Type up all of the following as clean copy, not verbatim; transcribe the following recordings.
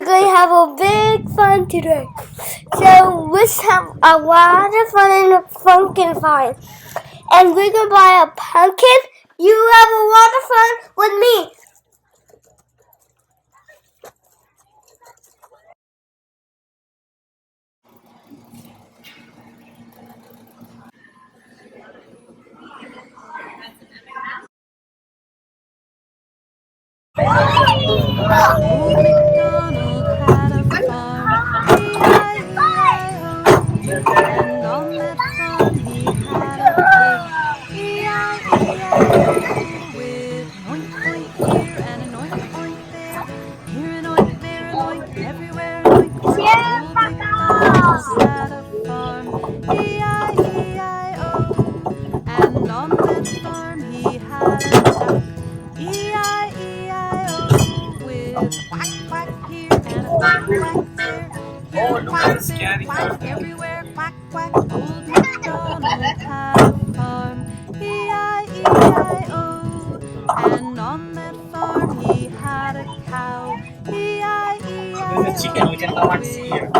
going to have a big fun today. So let's have a lot of fun in the pumpkin farm. And we're going to buy a pumpkin. You have a lot of fun with me. Old MacDonald had a farm, E-I-E-I-O. And on that farm he had a pig, E-I-E-I-O. With an oink oink here and an oink oink there, here an oink, there an oink, everywhere an oink oink. Old MacDonald had a farm, E-I-E-I-O. And on that farm he had a duck, E-I-E-I-O. With a quack quack here and a quack quack there, here a quack, there a quack, everywhere quack quack. Old MacDonald had a farm, E-I-E-I-O. And on that farm he had a cow, E-I-E-I-O. There's a chicken, we can come and see here.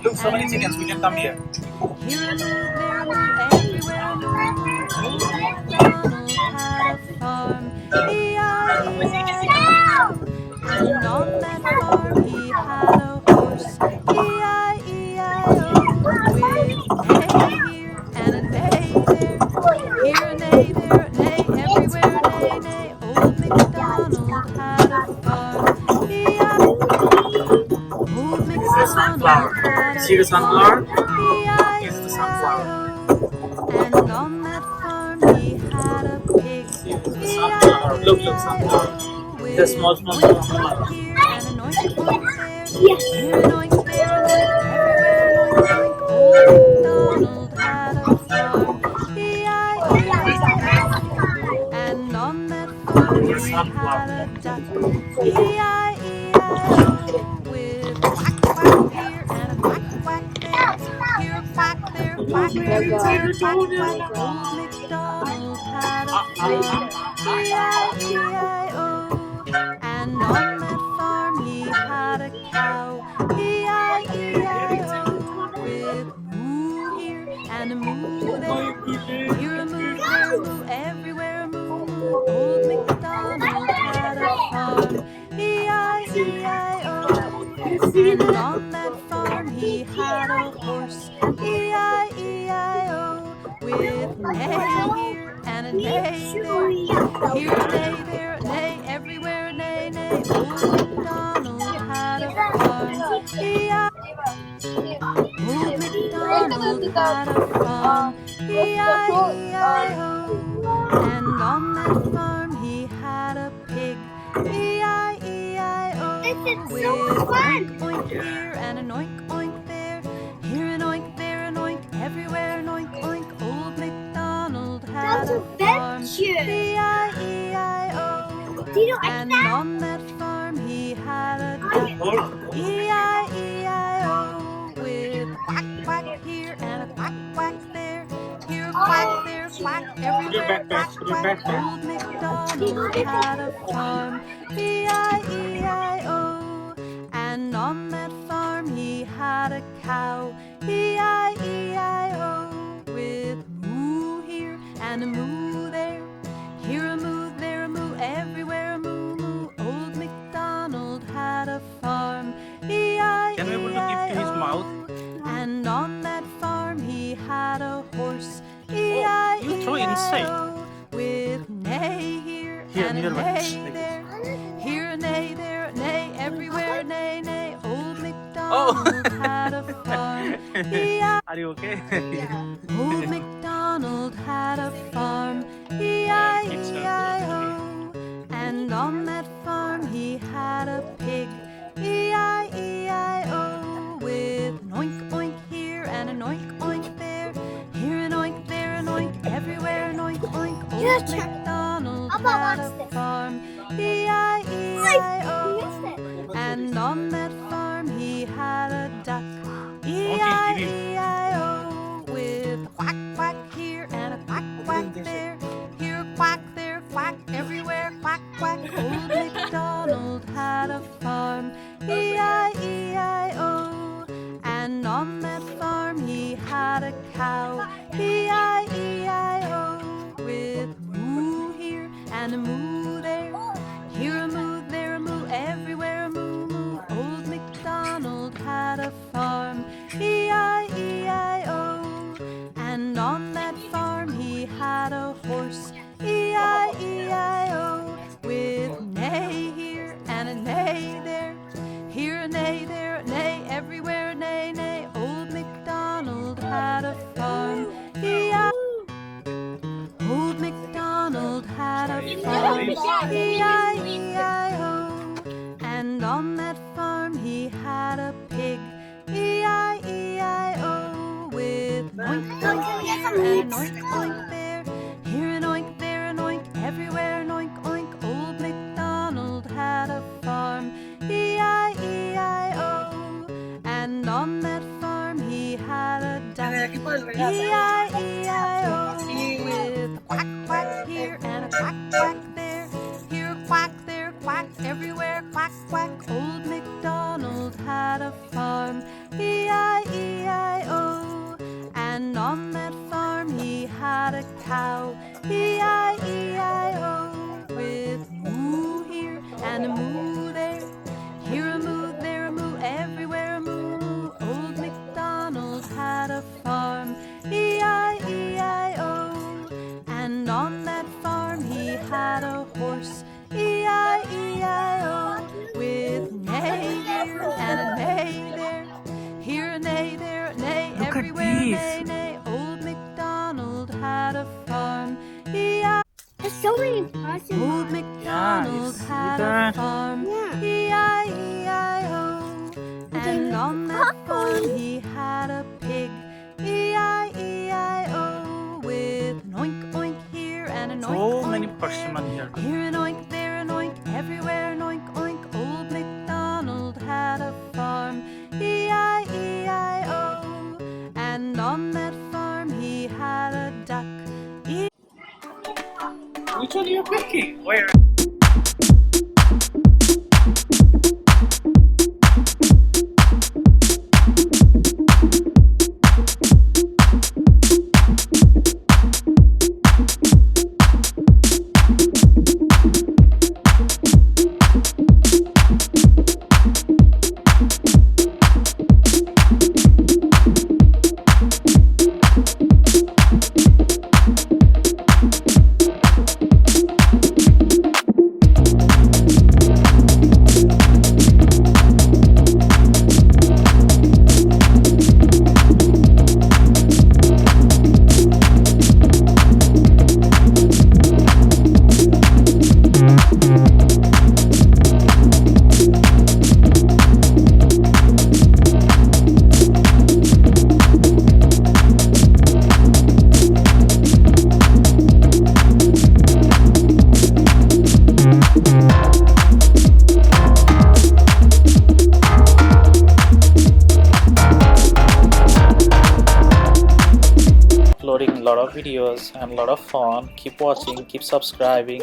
Look, so many chickens, we can come here. Here a move, there a move, everywhere a move. Old MacDonald had a farm, E-I-E-I-O. And on that farm he had a horse, E-I-E-I-O. With a neigh here and a neigh there, here a neigh, there a neigh, everywhere a neigh, neigh. Old MacDonald had a farm, E-I-E-I-O. Old MacDonald had a See the sunflower? E-I-E-I-O. Here's the sunflower. And on that farm he had a pig, See the sunflower. Look, sunflower. The small sunflower. here and an oink oink there, here an oink, there an oink, everywhere an oink oink. Old MacDonald had a farm, E-I-E-I-O. And on that farm he had a duck, E-I-E-I-O. With a quack quack here and a quack quack there, here a quack, there a quack, everywhere a quack quack. Old MacDonald had a farm, E-I-E-I-O. And on that farm he had a cow, E-I-E-I-O. With a moo here and a moo there, here a moo, there a moo, everywhere a moo. Old MacDonald had a farm, E-I-E-I-O. And on that farm he had a horse, E-I-E-I-O. With a neigh here and a neigh there, here a neigh, there a neigh, everywhere a neigh, neigh. Old MacDonald had a farm, Old MacDonald had a farm, E-I-E-I-O. And on that farm he had a pig, E-I-E-I-O. This is With so an fun. oink oink here and an oink oink there, here an oink, there an oink, everywhere an oink oink. Old MacDonald had a farm, E-I-E-I-O. Do you like And that? on that farm he had a duck, E-I-E-I-O. With a quack quack here and a quack quack there, here a quack, there a quack, everywhere quack quack. Old MacDonald had a farm, E-I-E-I-O. And on that farm he had a cow, E-I-E-I-O. With a moo here and a moo there, here a moo, there a moo, everywhere a moo moo. Old MacDonald had a farm, E-I-E-I-O. Can we able to keep to his mouth? And on that farm he had a horse, you throw inside. E-I-E-I-O. With neigh here Here, and a near my neigh face. there, here a neigh, there a neigh, everywhere a neigh, neigh. Old MacDonald had a farm, E-I-E-I-O. Are you okay? Old MacDonald had a farm, E-I-E-I-O. And on that farm he had a pig, E-I-E-I-O. With an oink oink here and an oink oink there, here an oink, there an oink, everywhere an oink oink. Old MacDonald had a farm, E-I-E-I-O. And on that farm he had a duck, E-I-E-I-O. With a quack quack here and a quack quack there, here a quack, there a quack, everywhere quack quack. Old MacDonald had a farm, E-I-E-I-O. nay there. Here a nay, there a nay, everywhere a nay, nay. Old MacDonald had a farm. Old MacDonald had a farm. E-I-E-I-O. And on that farm he had a pig. E-I-E-I-O. With oink oink here and oink oink there. Here an oink, there an oink, everywhere an oink oink. Old MacDonald had a farm. E-I-E-I-O. And on that farm he had a duck. E-I-E-I-O. With a quack quack here and a quack quack there. Here a quack, there a quack, everywhere quack quack. Old MacDonald had a farm. E-I-E-I-O. And on that farm he had a cow. E-I-E-I-O. With moo here and a moo there. Here a moo, there a moo, everywhere a moo moo. Old MacDonald had a farm. E-I-E-I-O. And on that farm he had a horse. E-I-E-I-O. With neigh here and a neigh there. Here a neigh, there a neigh, Look at everywhere a these. neigh, neigh. Old MacDonald had a farm. E-I-E-I-O. There's so many possible. Old MacDonald see had a that? farm. Yeah. E-I-E-I-O. And on that farm he had a pig. E-I-E-I-O. With an oink oink here and an oink So many oink persimmon there. here. Here an oink, there an oink, everywhere an oink oink. Old MacDonald had a farm. E-I-E-I-O. And on that farm he had a duck. Which one are you picking? Where? Uploading a lot of videos and a lot of fun. Keep watching, keep subscribing.